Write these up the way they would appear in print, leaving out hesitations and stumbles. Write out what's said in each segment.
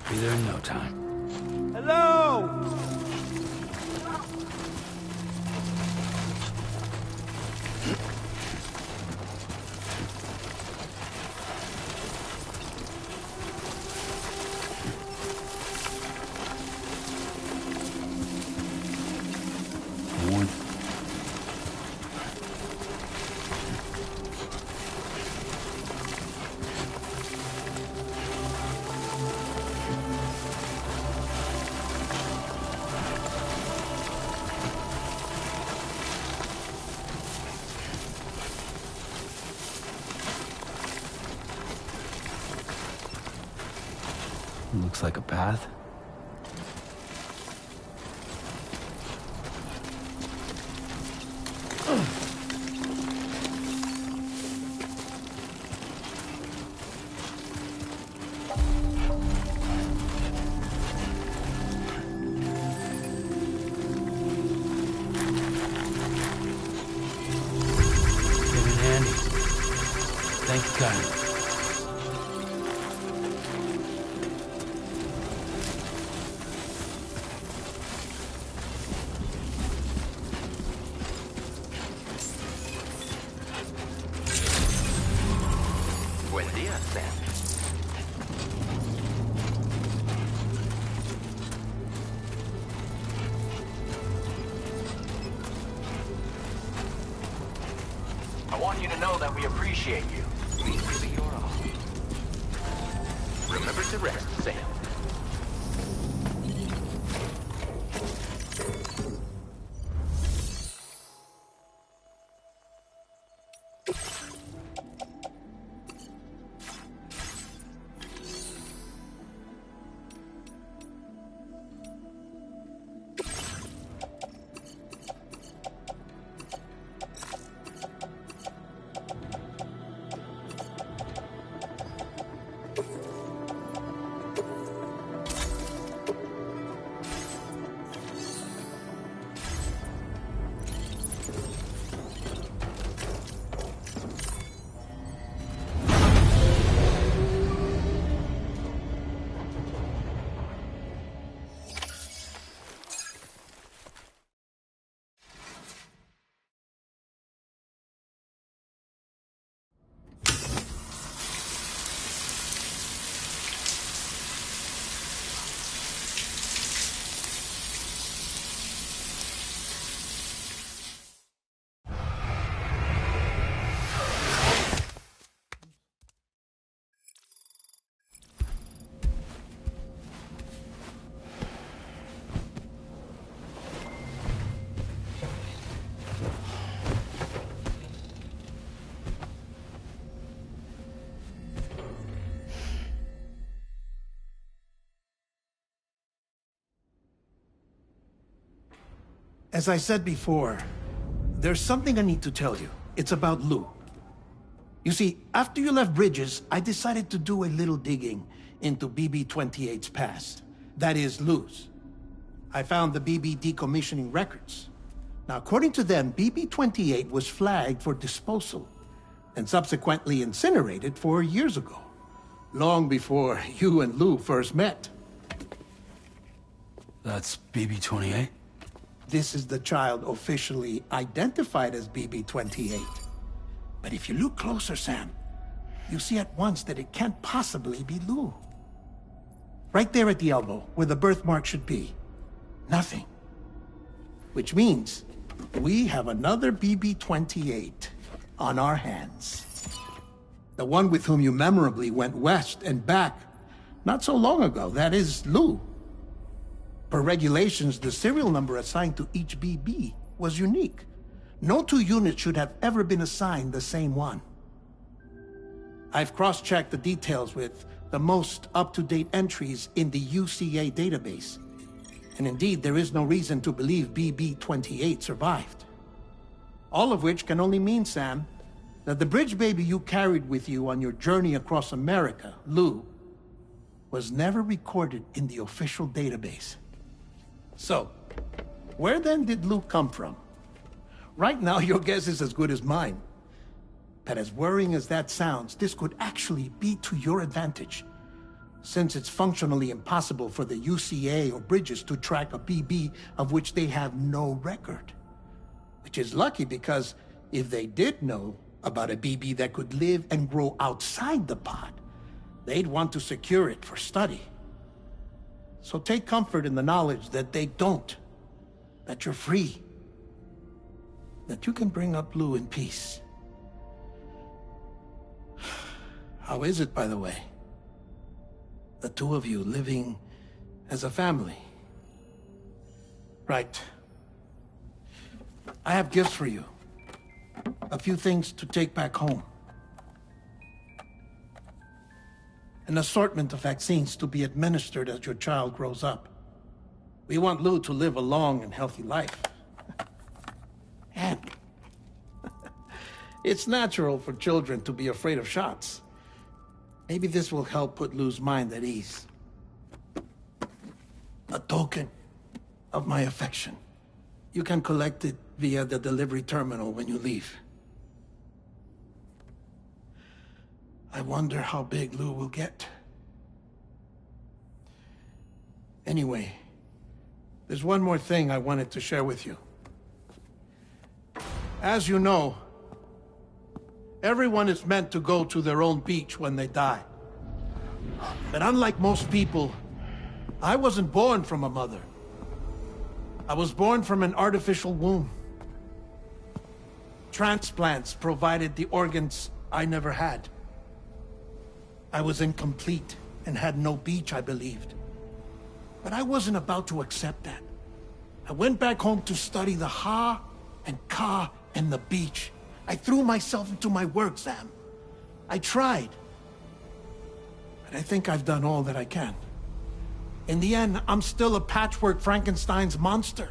Be there in no time. Hello! One. Looks like a path. Came in handy. Thank you kindly. Buen día, Sam. I want you to know that we appreciate you. We give you your all. Remember to rest, Sam. As I said before, there's something I need to tell you. It's about Lou. You see, after you left Bridges, I decided to do a little digging into BB-28's past. That is, Lou's. I found the BB decommissioning records. Now, according to them, BB-28 was flagged for disposal and subsequently incinerated 4 years ago, long before you and Lou first met. That's BB-28? This is the child officially identified as BB-28. But if you look closer, Sam, you see at once that it can't possibly be Lou. Right there at the elbow, where the birthmark should be. Nothing. Which means we have another BB-28 on our hands. The one with whom you memorably went west and back not so long ago, that is Lou. Per regulations, the serial number assigned to each BB was unique. No two units should have ever been assigned the same one. I've cross-checked the details with the most up-to-date entries in the UCA database. And indeed, there is no reason to believe BB-28 survived. All of which can only mean, Sam, that the bridge baby you carried with you on your journey across America, Lou, was never recorded in the official database. So, where then did Lou come from? Right now, your guess is as good as mine. But as worrying as that sounds, this could actually be to your advantage. since it's functionally impossible for the UCA or Bridges to track a BB of which they have no record. Which is lucky because if they did know about a BB that could live and grow outside the pod, they'd want to secure it for study. So take comfort in the knowledge that they don't, that you're free, that you can bring up Lou in peace. How is it, by the way? The two of you living as a family. Right. I have gifts for you. A few things to take back home. An assortment of vaccines to be administered as your child grows up. We want Lou to live a long and healthy life. And it's natural for children to be afraid of shots. Maybe this will help put Lou's mind at ease. A token of my affection. You can collect it via the delivery terminal when you leave. I wonder how big Lou will get. Anyway, there's one more thing I wanted to share with you. As you know, everyone is meant to go to their own beach when they die. But unlike most people, I wasn't born from a mother. I was born from an artificial womb. Transplants provided the organs I never had. I was incomplete and had no beach, I believed. But I wasn't about to accept that. I went back home to study the Ha and Ka and the beach. I threw myself into my work, Sam. I tried. But I think I've done all that I can. In the end, I'm still a patchwork Frankenstein's monster.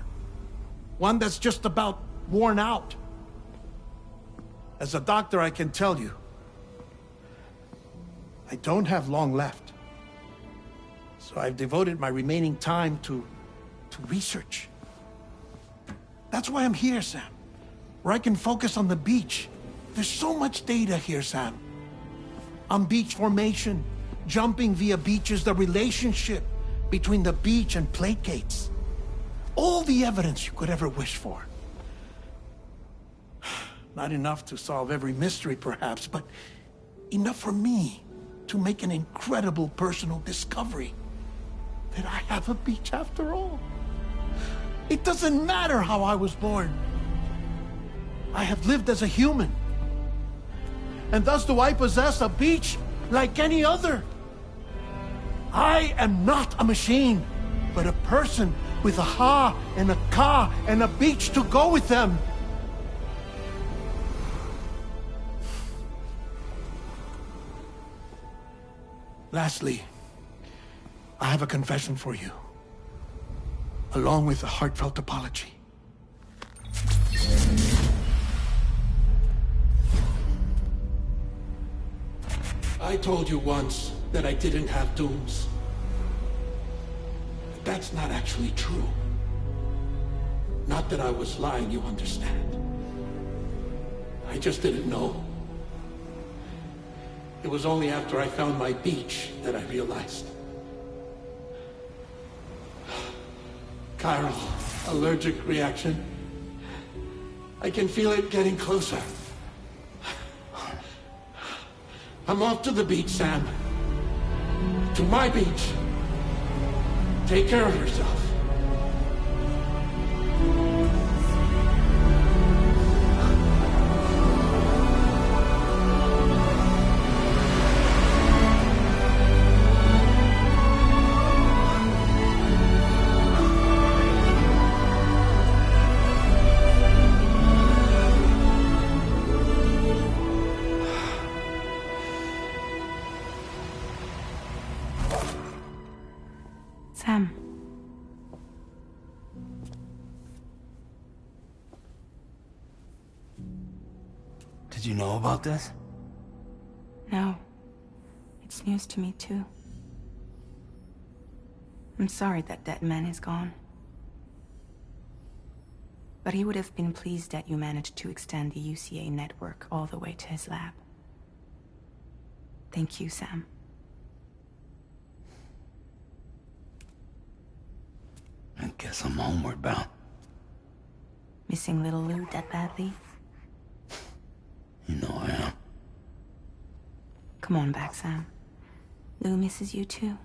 One that's just about worn out. As a doctor, I can tell you, I don't have long left. So I've devoted my remaining time to research. That's why I'm here, Sam. Where I can focus on the beach. There's so much data here, Sam. On beach formation, jumping via beaches, the relationship between the beach and plate gates. All the evidence you could ever wish for. Not enough to solve every mystery, perhaps, but enough for me to make an incredible personal discovery. That I have a beach after all. It doesn't matter how I was born. I have lived as a human. And thus do I possess a beach like any other. I am not a machine, but a person with a Ha and a Ka and a beach to go with them. Lastly, I have a confession for you, along with a heartfelt apology. I told you once that I didn't have dooms. But that's not actually true. Not that I was lying, you understand. I just didn't know. It was only after I found my beach that I realized. Chiral allergic reaction. I can feel it getting closer. I'm off to the beach, Sam. To my beach. Take care of yourself. Sam. Did you know about this? No. It's news to me, too. I'm sorry that man is gone. But he would have been pleased that you managed to extend the UCA network all the way to his lab. Thank you, Sam. Guess I'm homeward bound. Missing little Lou that badly? You know I am. Come on back, Sam. Lou misses you too.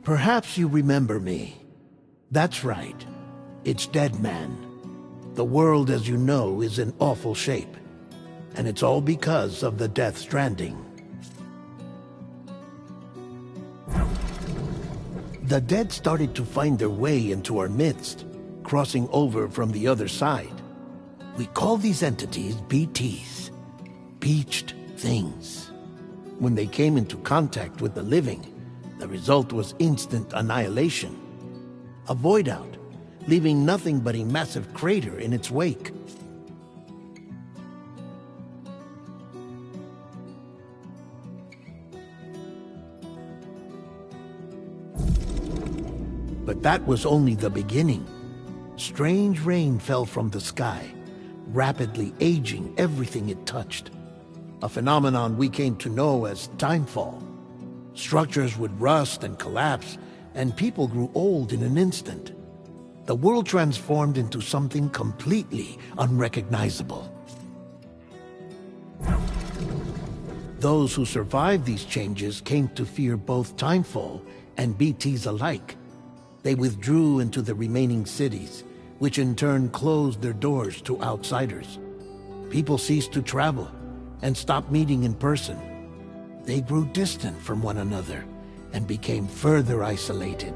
Perhaps you remember me. That's right. It's Dead Man. The world, as you know, is in awful shape. And it's all because of the Death Stranding. The dead started to find their way into our midst, crossing over from the other side. We call these entities BTs, Beached Things. When they came into contact with the living, the result was instant annihilation. A void out, leaving nothing but a massive crater in its wake. But that was only the beginning. Strange rain fell from the sky, rapidly aging everything it touched. A phenomenon we came to know as timefall. Structures would rust and collapse, and people grew old in an instant. The world transformed into something completely unrecognizable. Those who survived these changes came to fear both timefall and BTs alike. They withdrew into the remaining cities, which in turn closed their doors to outsiders. People ceased to travel and stopped meeting in person. They grew distant from one another and became further isolated.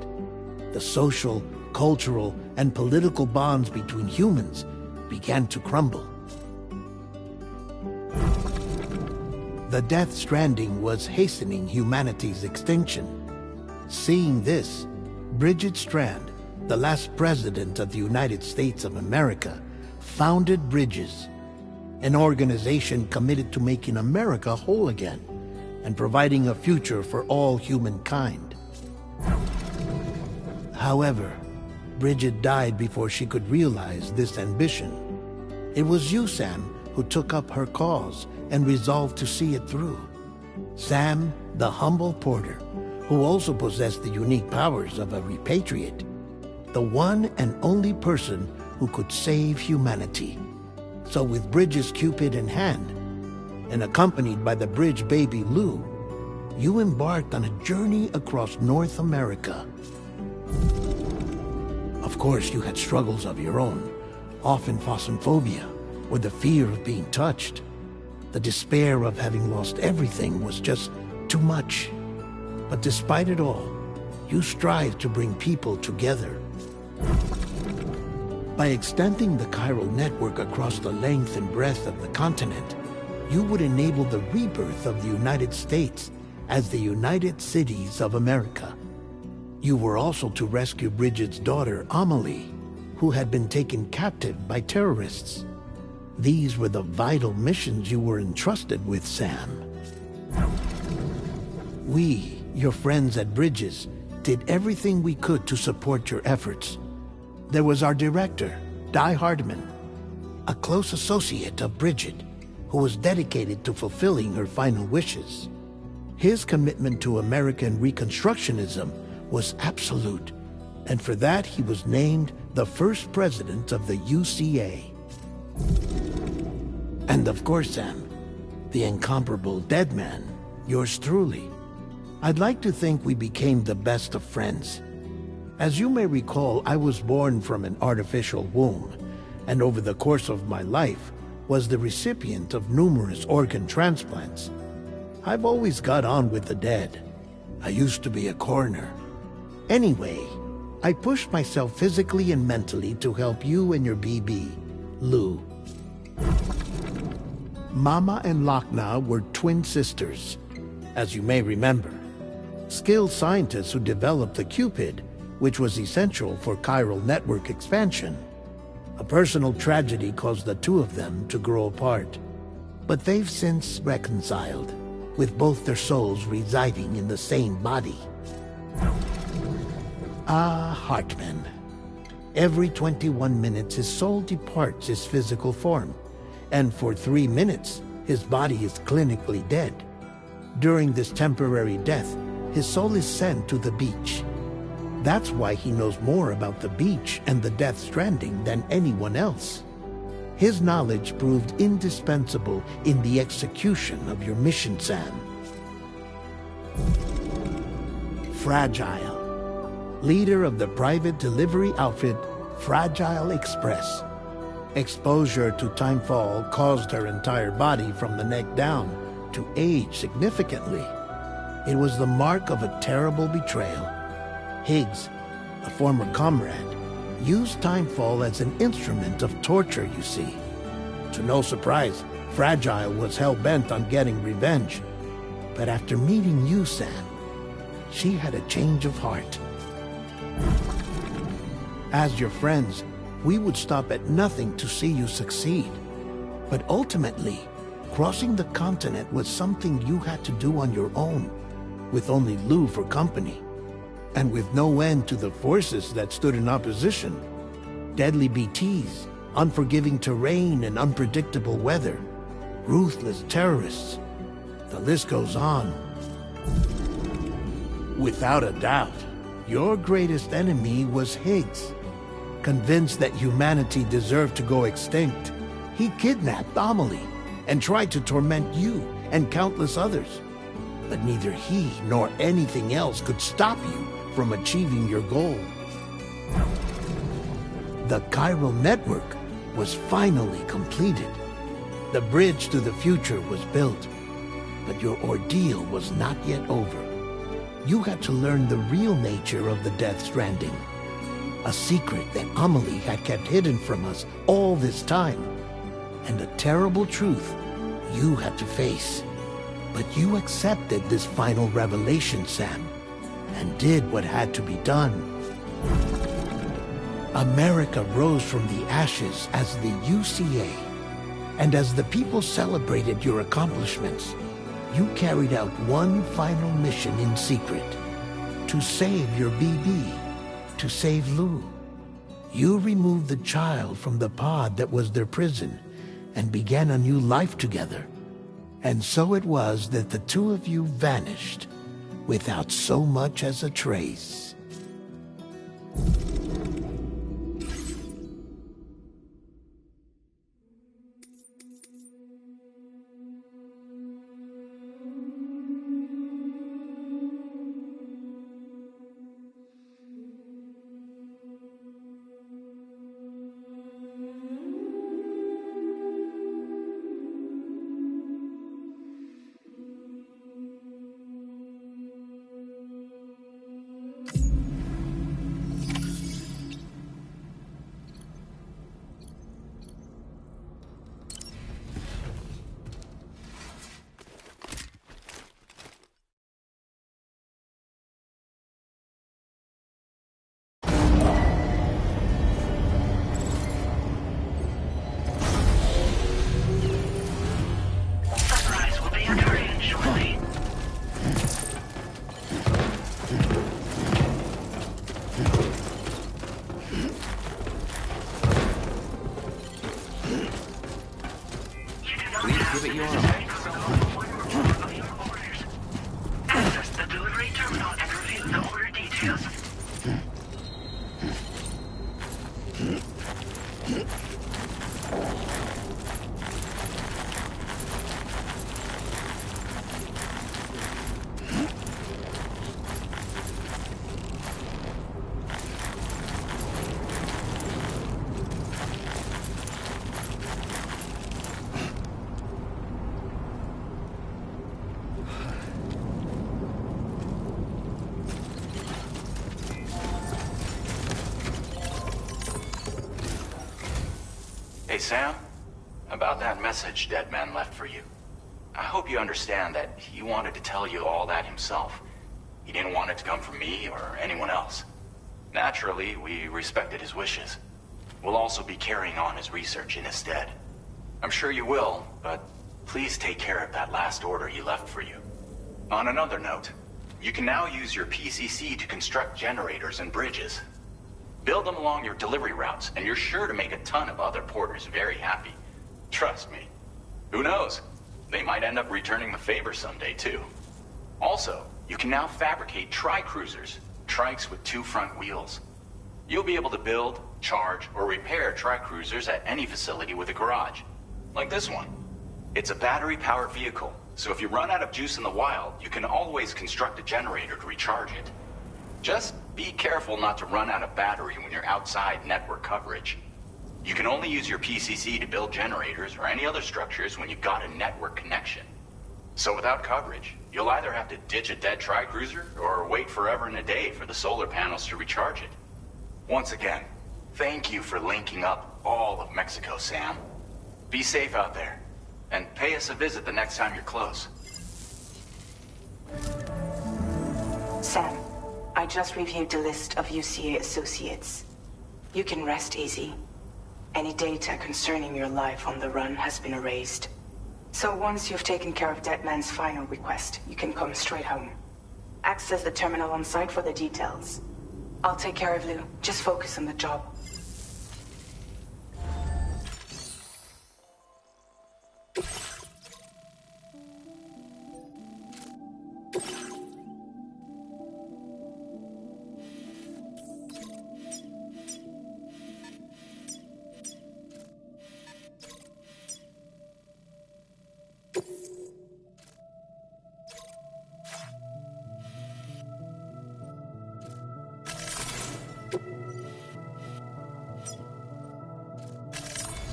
The social, cultural, and political bonds between humans began to crumble. The Death Stranding was hastening humanity's extinction. Seeing this, Bridget Strand, the last president of the United States of America, founded Bridges, an organization committed to making America whole again and providing a future for all humankind. However, Bridget died before she could realize this ambition. It was you, Sam, who took up her cause and resolved to see it through. Sam, the humble porter, who also possessed the unique powers of a repatriate. The one and only person who could save humanity. So with Bridges' Cupid in hand, and accompanied by the bridge baby Lou, you embarked on a journey across North America. Of course, you had struggles of your own, often phasmophobia, or the fear of being touched. The despair of having lost everything was just too much. But despite it all, you strived to bring people together. By extending the chiral network across the length and breadth of the continent, you would enable the rebirth of the United States as the United Cities of America. You were also to rescue Bridget's daughter, Amelie, who had been taken captive by terrorists. These were the vital missions you were entrusted with, Sam. We, your friends at Bridges, did everything we could to support your efforts. There was our director, Di Hardman, a close associate of Bridget, who was dedicated to fulfilling her final wishes. His commitment to American Reconstructionism was absolute, and for that he was named the first president of the UCA. And of course, Sam, the incomparable Dead Man, yours truly. I'd like to think we became the best of friends. As you may recall, I was born from an artificial womb, and over the course of my life, was the recipient of numerous organ transplants. I've always got on with the dead, I used to be a coroner. Anyway, I pushed myself physically and mentally to help you and your BB, Lou. Mama and Lochna were twin sisters, as you may remember. Skilled scientists who developed the Cupid, which was essential for chiral network expansion. A personal tragedy caused the two of them to grow apart. But they've since reconciled, with both their souls residing in the same body. Ah, Hartman. Every 21 minutes his soul departs his physical form, and for 3 minutes his body is clinically dead. During this temporary death, his soul is sent to the beach. That's why he knows more about the beach and the Death Stranding than anyone else. His knowledge proved indispensable in the execution of your mission, Sam. Fragile, leader of the private delivery outfit Fragile Express. Exposure to timefall caused her entire body from the neck down to age significantly. It was the mark of a terrible betrayal. Higgs, a former comrade, used timefall as an instrument of torture, you see. To no surprise, Fragile was hell-bent on getting revenge. But after meeting you, Sam, she had a change of heart. As your friends, we would stop at nothing to see you succeed. But ultimately, crossing the continent was something you had to do on your own, with only Lou for company. And with no end to the forces that stood in opposition. Deadly BTs, unforgiving terrain and unpredictable weather, ruthless terrorists. The list goes on. Without a doubt, your greatest enemy was Higgs. Convinced that humanity deserved to go extinct, he kidnapped Amelie and tried to torment you and countless others. But neither he nor anything else could stop you from achieving your goal. The chiral network was finally completed. The bridge to the future was built, but your ordeal was not yet over. You had to learn the real nature of the Death Stranding, a secret that Amelie had kept hidden from us all this time, and a terrible truth you had to face. But you accepted this final revelation, Sam, and did what had to be done. America rose from the ashes as the UCA, and as the people celebrated your accomplishments, you carried out one final mission in secret, to save your BB, to save Lou. You removed the child from the pod that was their prison, and began a new life together. And so it was that the two of you vanished, without so much as a trace. Give it your all. Access the delivery terminal and review the order details. Sam, about that message Deadman left for you. I hope you understand that he wanted to tell you all that himself. He didn't want it to come from me or anyone else. Naturally, we respected his wishes. We'll also be carrying on his research in his stead. I'm sure you will, but please take care of that last order he left for you. On another note, you can now use your PCC to construct generators and bridges. Build them along your delivery routes, and you're sure to make a ton of other porters very happy. Trust me. Who knows? They might end up returning the favor someday, too. Also, you can now fabricate tri-cruisers, trikes with 2 front wheels. You'll be able to build, charge, or repair tri-cruisers at any facility with a garage. Like this one. It's a battery-powered vehicle, so if you run out of juice in the wild, you can always construct a generator to recharge it. Just be careful not to run out of battery when you're outside network coverage. You can only use your PCC to build generators or any other structures when you've got a network connection. So without coverage, you'll either have to ditch a dead tri-cruiser or wait forever and a day for the solar panels to recharge it. Once again, thank you for linking up all of Mexico, Sam. Be safe out there, and pay us a visit the next time you're close. Sam, I just reviewed the list of UCA associates. You can rest easy. Any data concerning your life on the run has been erased. So once you've taken care of Deadman's final request, you can come straight home. Access the terminal on site for the details. I'll take care of Lou. Just focus on the job.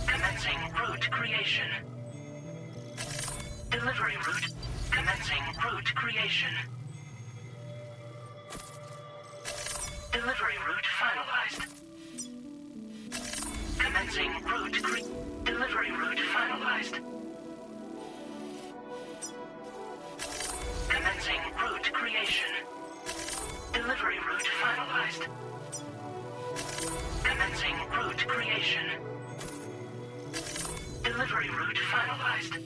Commencing route creation. Delivery route. Commencing route creation. Delivery route finalized. Commencing delivery route finalized. Commencing route creation. Delivery route finalized. Commencing route creation. Delivery route finalized.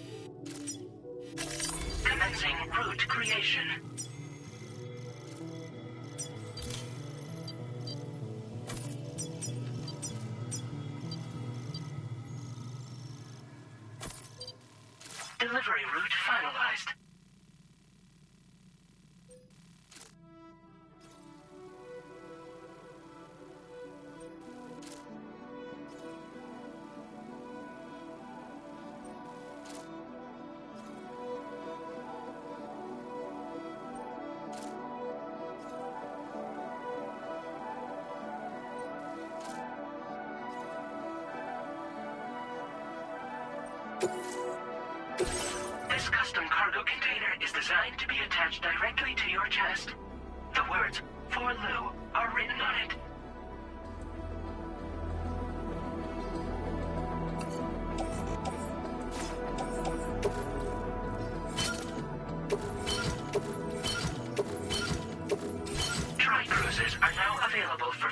Commencing route creation. Delivery route finalized. This custom cargo container is designed to be attached directly to your chest. The words, "For Lou," are written on it. Tri-cruisers are now available for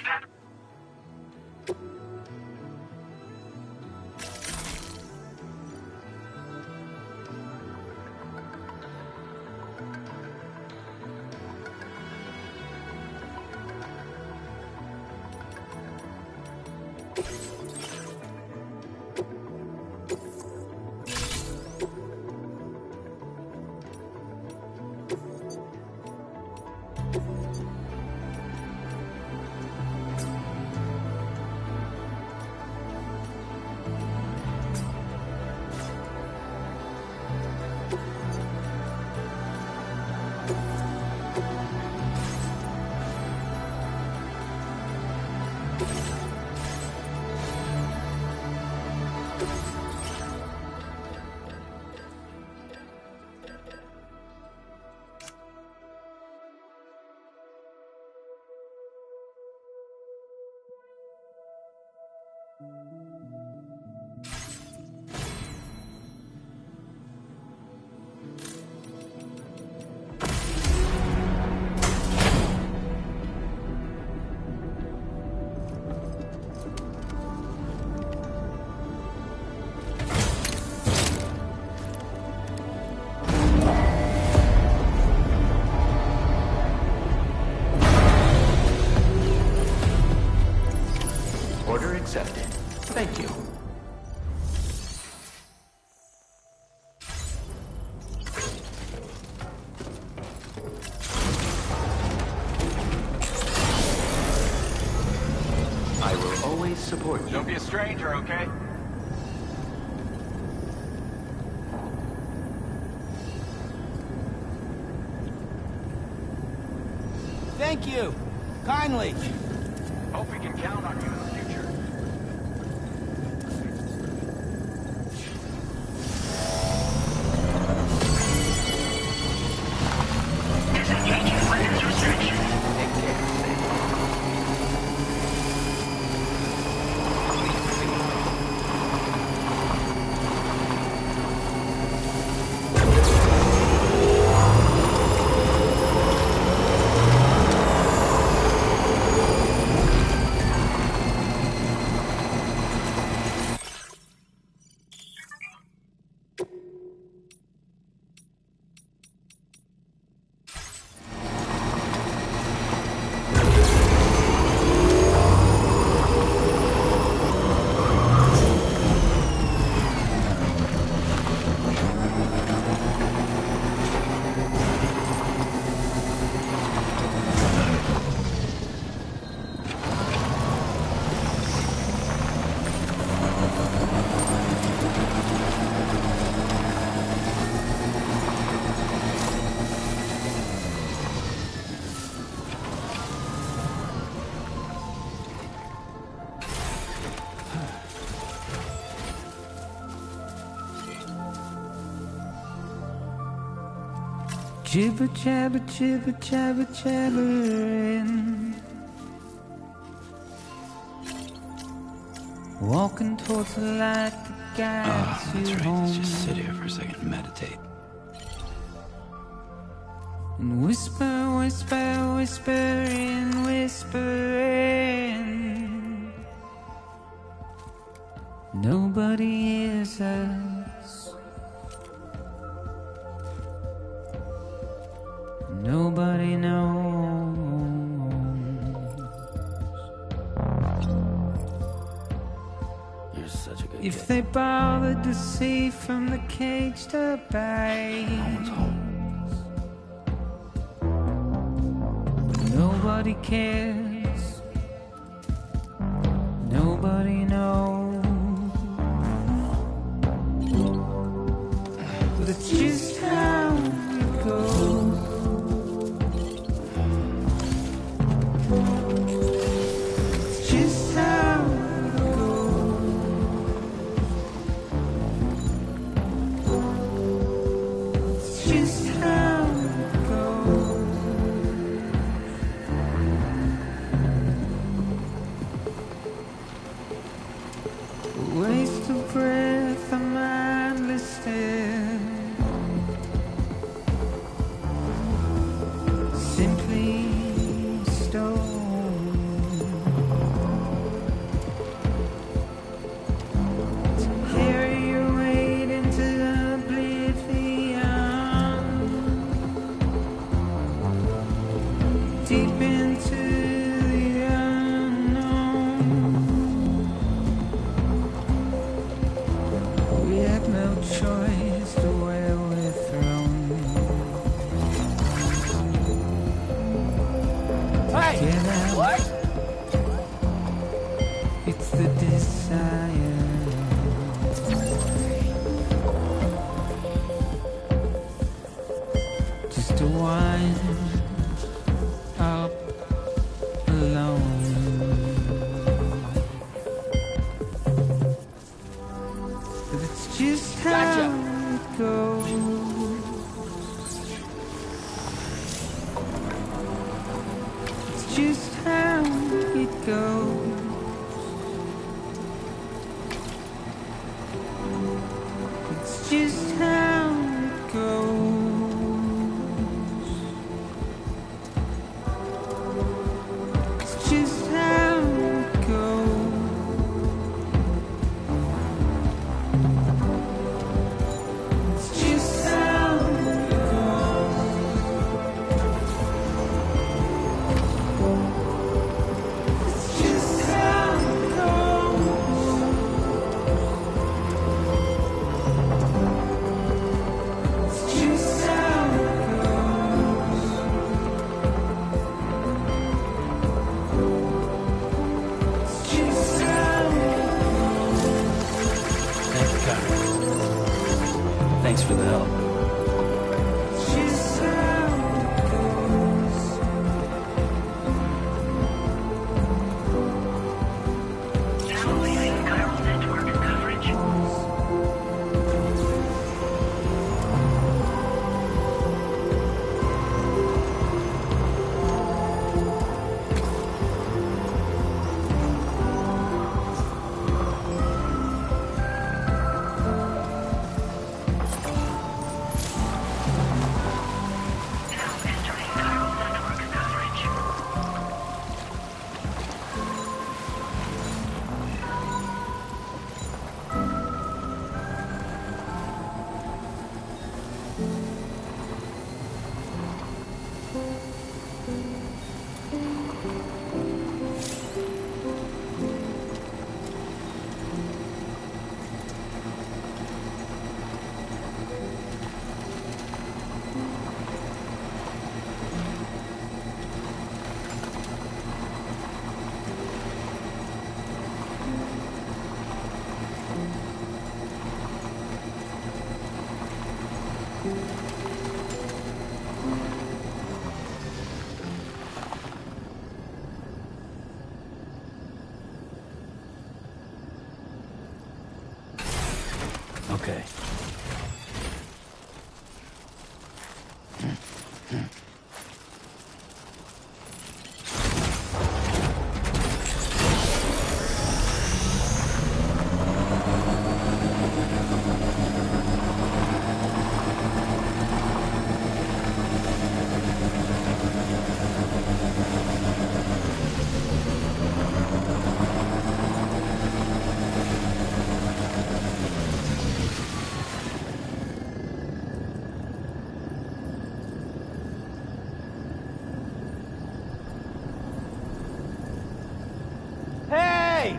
support you. Don't be a stranger, okay? Thank you. Kindly. Hope we can count on you in the future. Disengaging weapons restriction. Take care. Jibber jabber jibber jabber jabbering, walking towards the light that guides That's you right. home. Let's just sit here for a second and meditate. And whisper, whisper, whispering, whispering. Nobody hears us. Nobody knows. You're such a good If kid. they bothered to see from the cage to bay, No one's home. nobody cares. Nobody knows. But it's just how it goes. It's just how it goes. It's just how it goes. A waste of breath, a mindless stare. Simply stone. To carry your weight into oblivion, deep into the unknown. We have no choice to where we're thrown. Hey! Get out. What? It's the desire. Just to wind up alone. But it's just how Gotcha. it goes. It's just how it goes. It's just how it goes. It's just how it goes. It's just how it goes. It's just Thanks for the help. She said it goes. Now leaving chiral network coverage. Now entering chiral network coverage. Okay. Hey!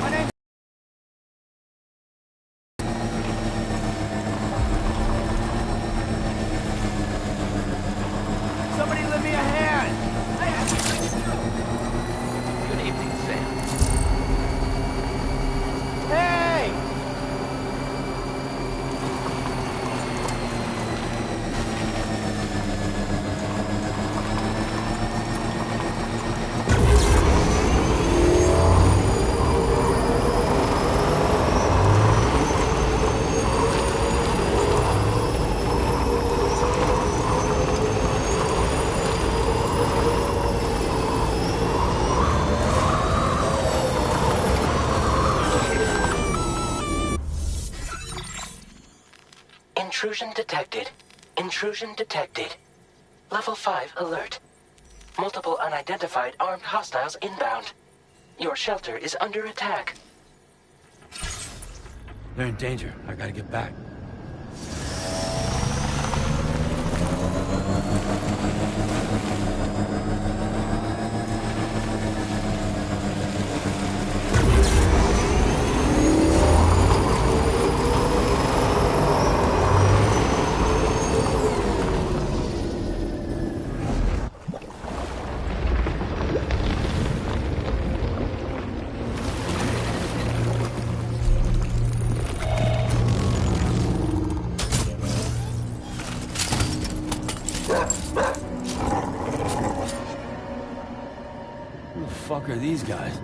My name. Somebody lend me a hand! Good evening, Sam. Hey! Intrusion detected. Intrusion detected. Level 5 alert. Multiple unidentified armed hostiles inbound. Your shelter is under attack. They're in danger. I gotta get back. Who the fuck are these guys?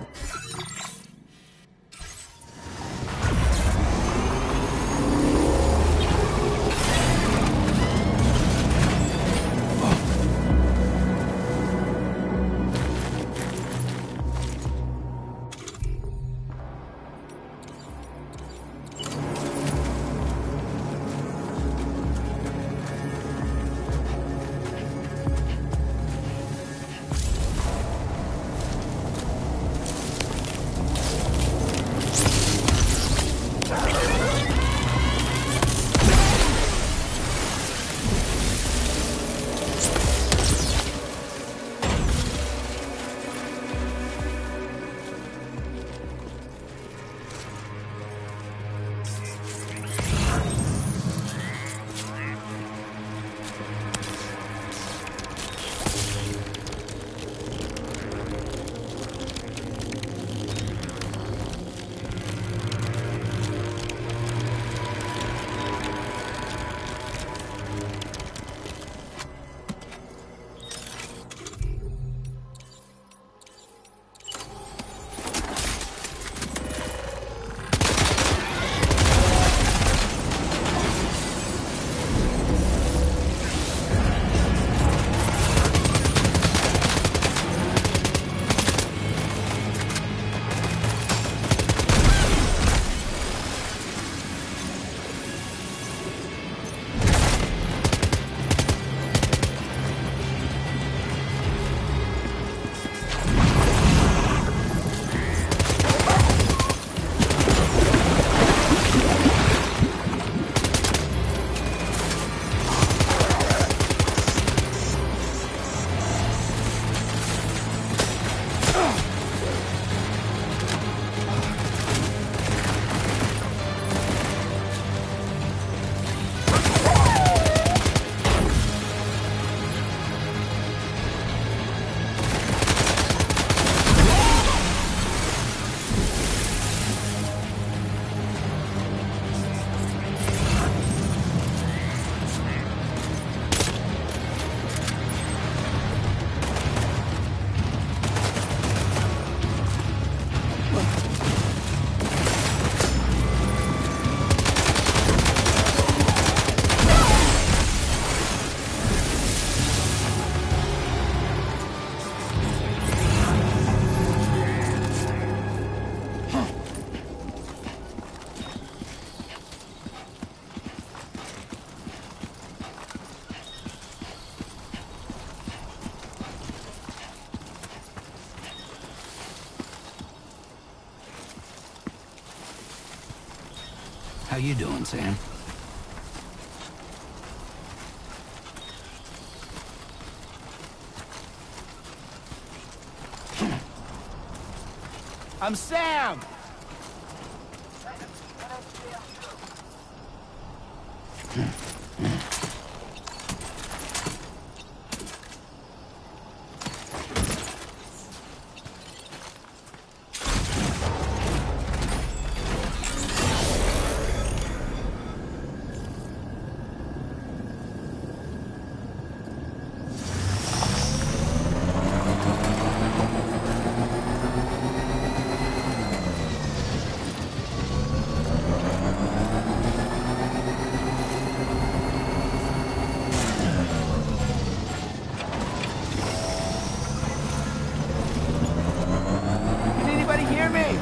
How you doing, Sam? I'm Sam! Can anybody hear me?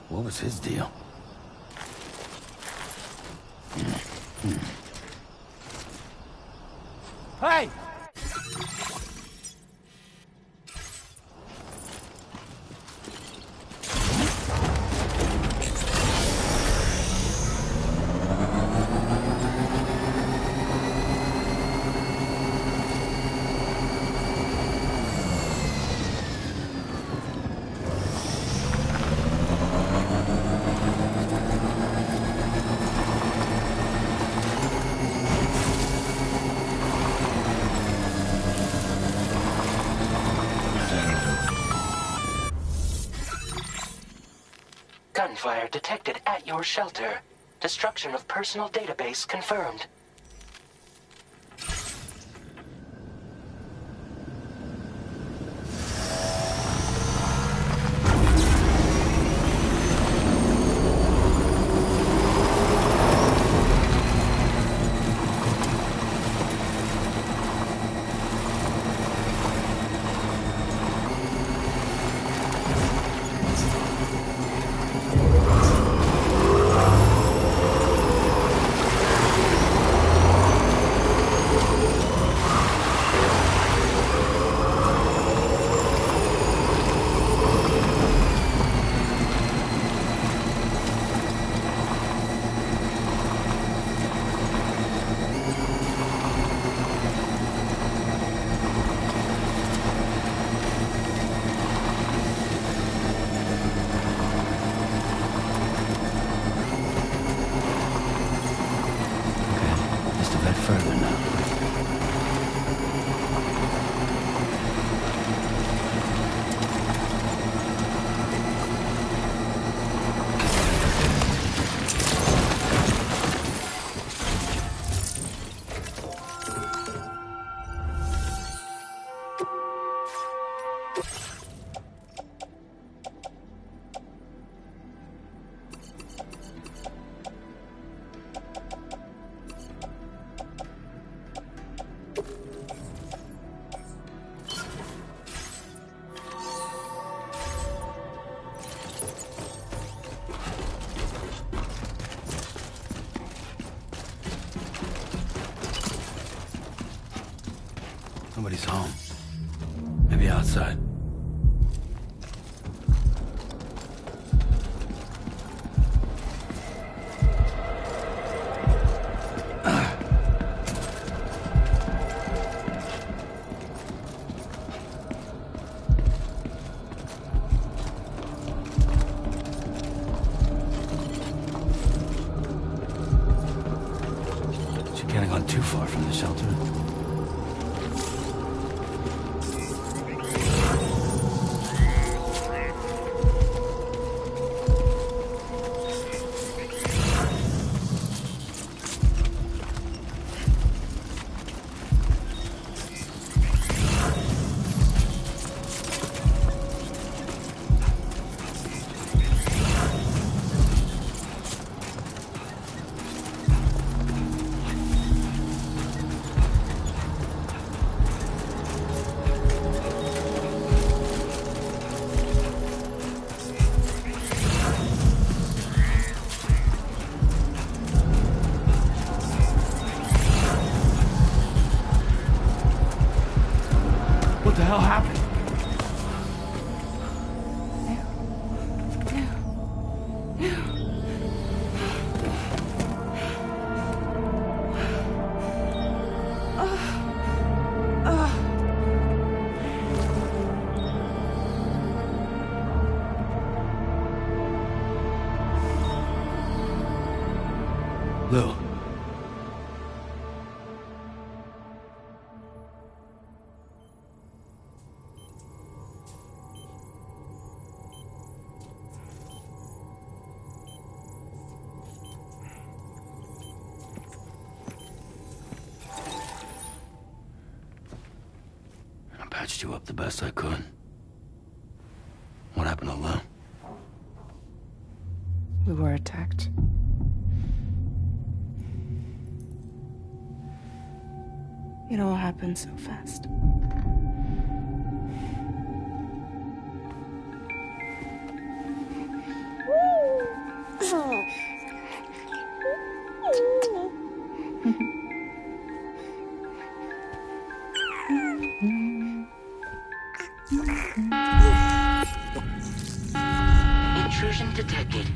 What was his deal? Hey! Gunfire detected at your shelter. Destruction of personal database confirmed. Nobody's home. Maybe outside. She can't have gone too far from the shelter. What the hell happened? Lou. I patched you up the best I could. What happened to Lou? We were attacked. It all happened so fast. Intrusion detected.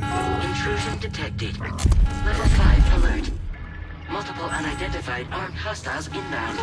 Intrusion detected. Level 5 alert. Multiple unidentified armed hostiles inbound.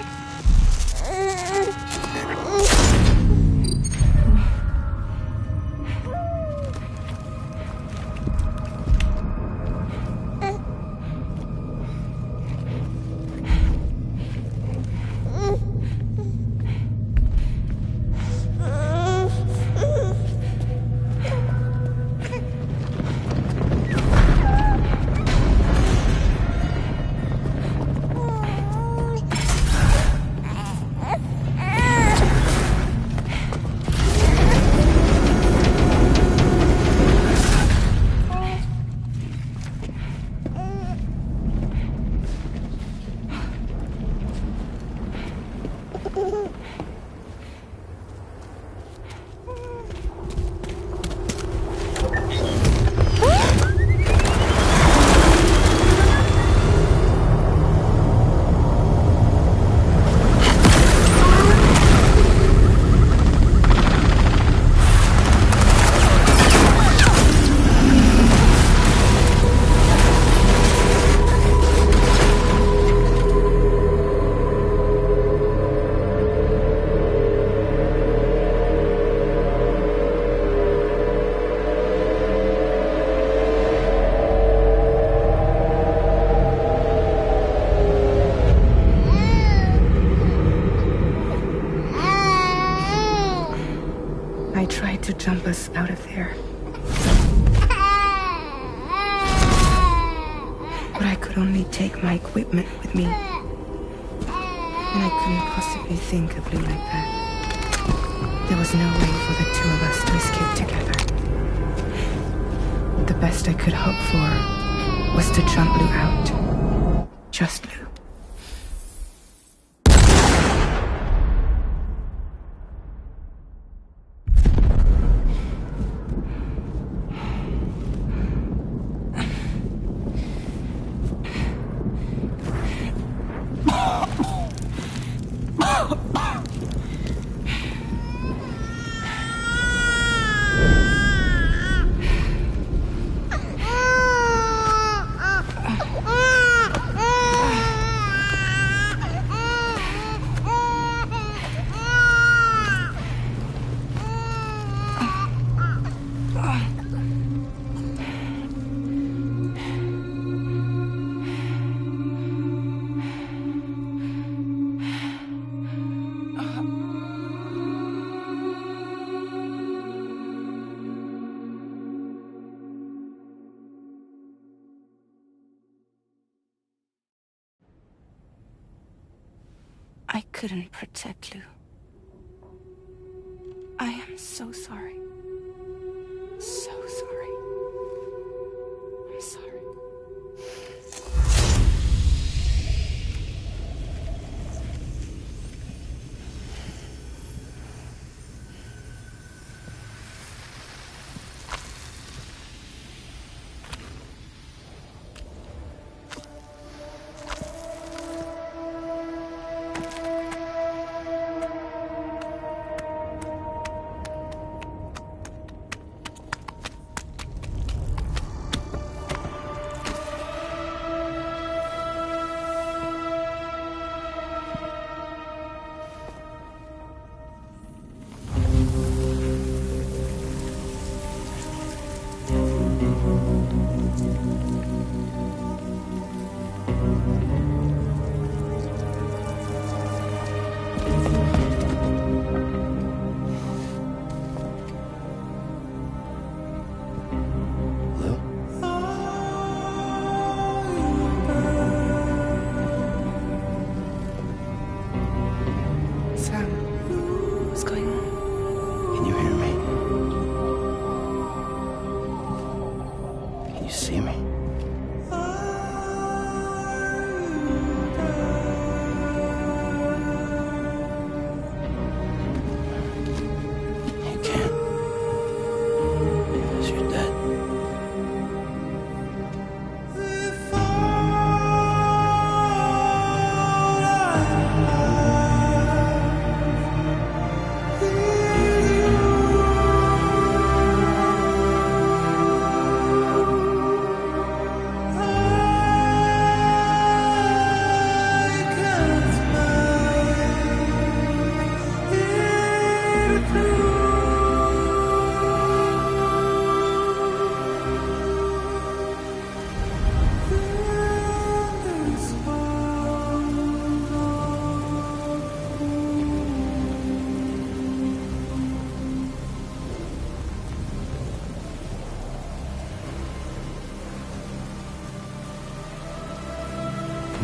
I tried to jump us out of there. But I could only take my equipment with me. And I couldn't possibly think of Blue like that. There was no way for the two of us to escape together. The best I could hope for was to jump Lou out. Just Lou. I couldn't protect Lou. I am so sorry. So sorry. I'm sorry. Sam, what's going on? Can you hear me? Can you see me? You can't. Because you're dead.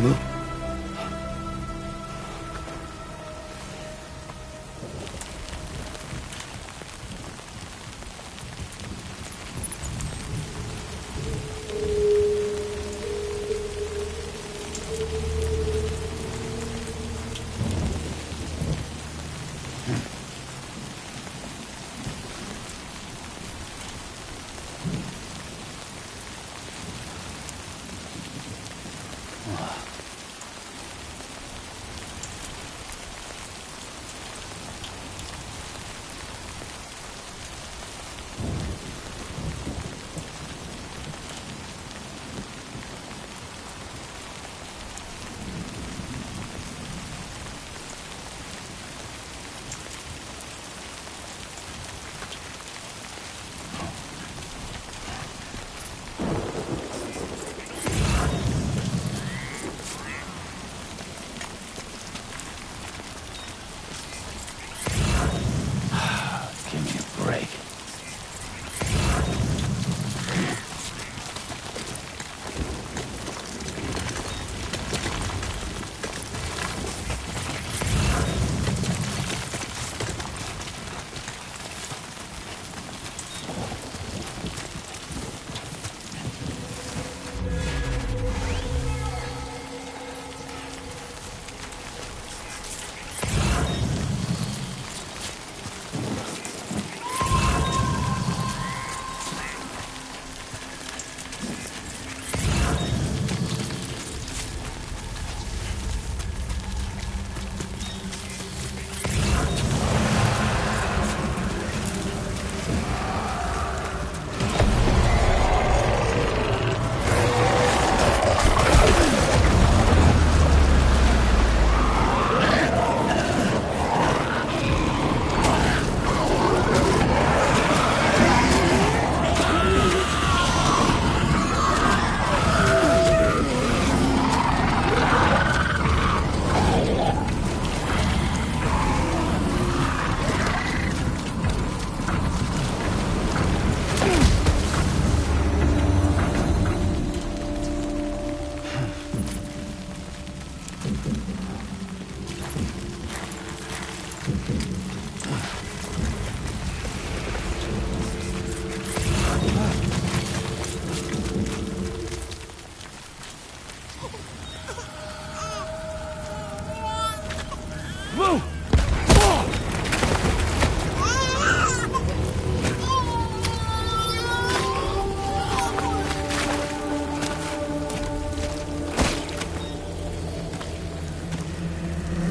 Lou? Move!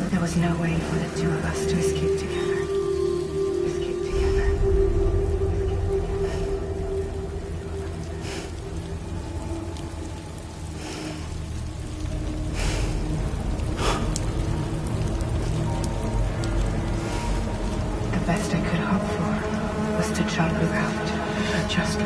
There was no way for the two of us to escape together. Escape together. The best I could hope for was to jump you out, but just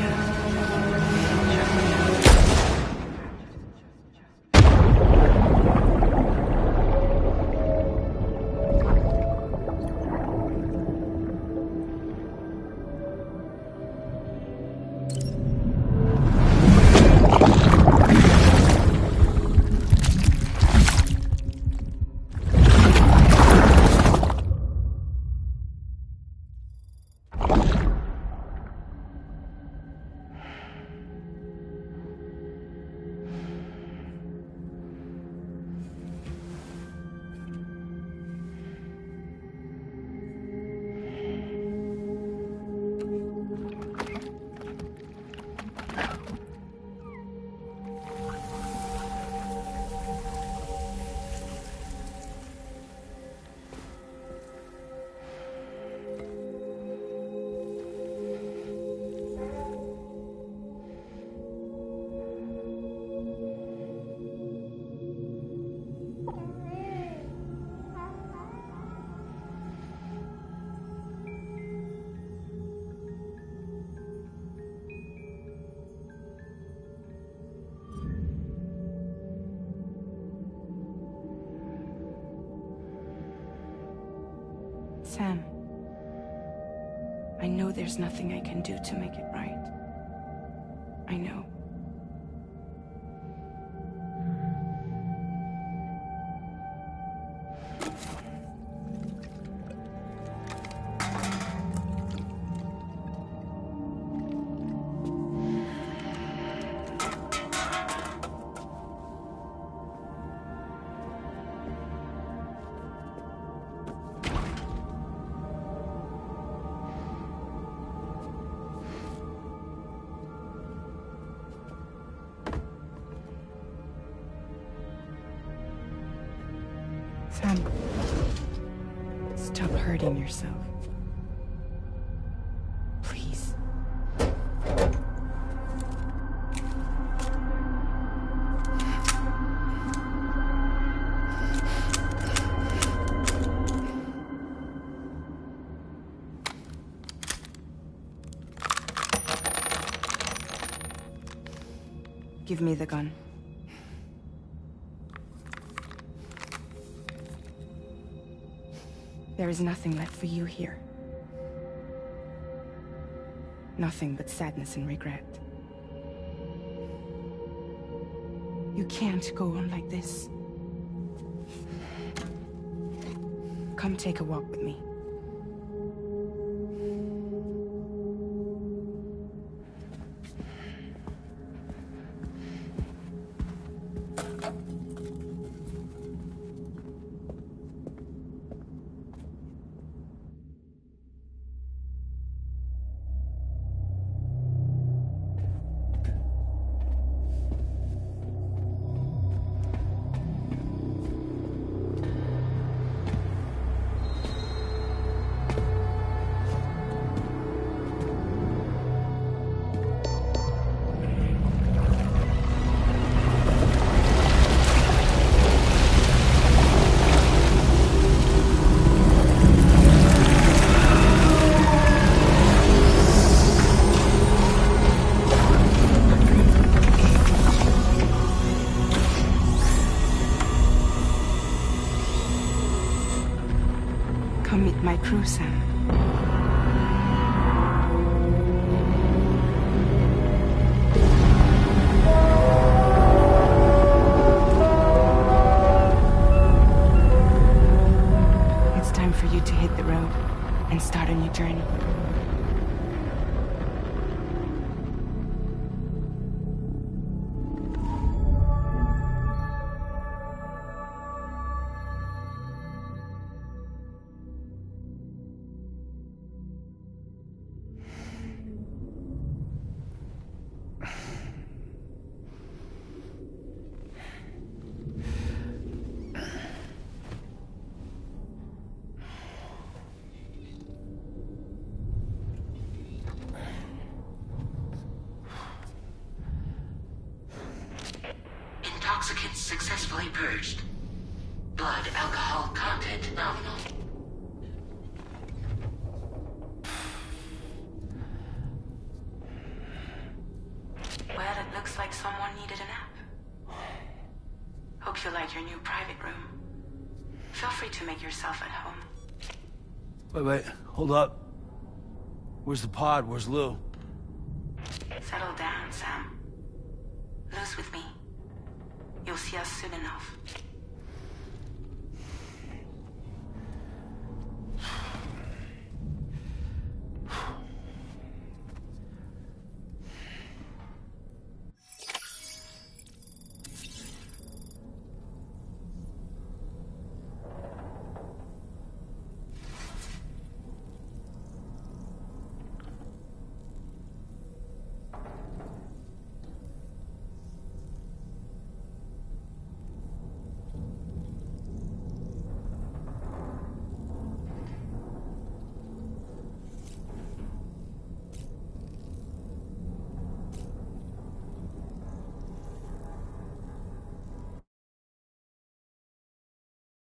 Sam, I know there's nothing I can do to make it right. I know. Sam, stop hurting yourself. Please. Give me the gun. There is nothing left for you here. Nothing but sadness and regret. You can't go on like this. Come take a walk with me. Come meet my crew, Sam. It's time for you to hit the road and start a new journey. Toxicants successfully purged. Blood alcohol content nominal. Well, it looks like someone needed a nap. Hope you like your new private room. Feel free to make yourself at home. Wait, hold up. Where's the pod? Where's Lou? Settle down, Sam. Lou's with me. You'll see us soon enough.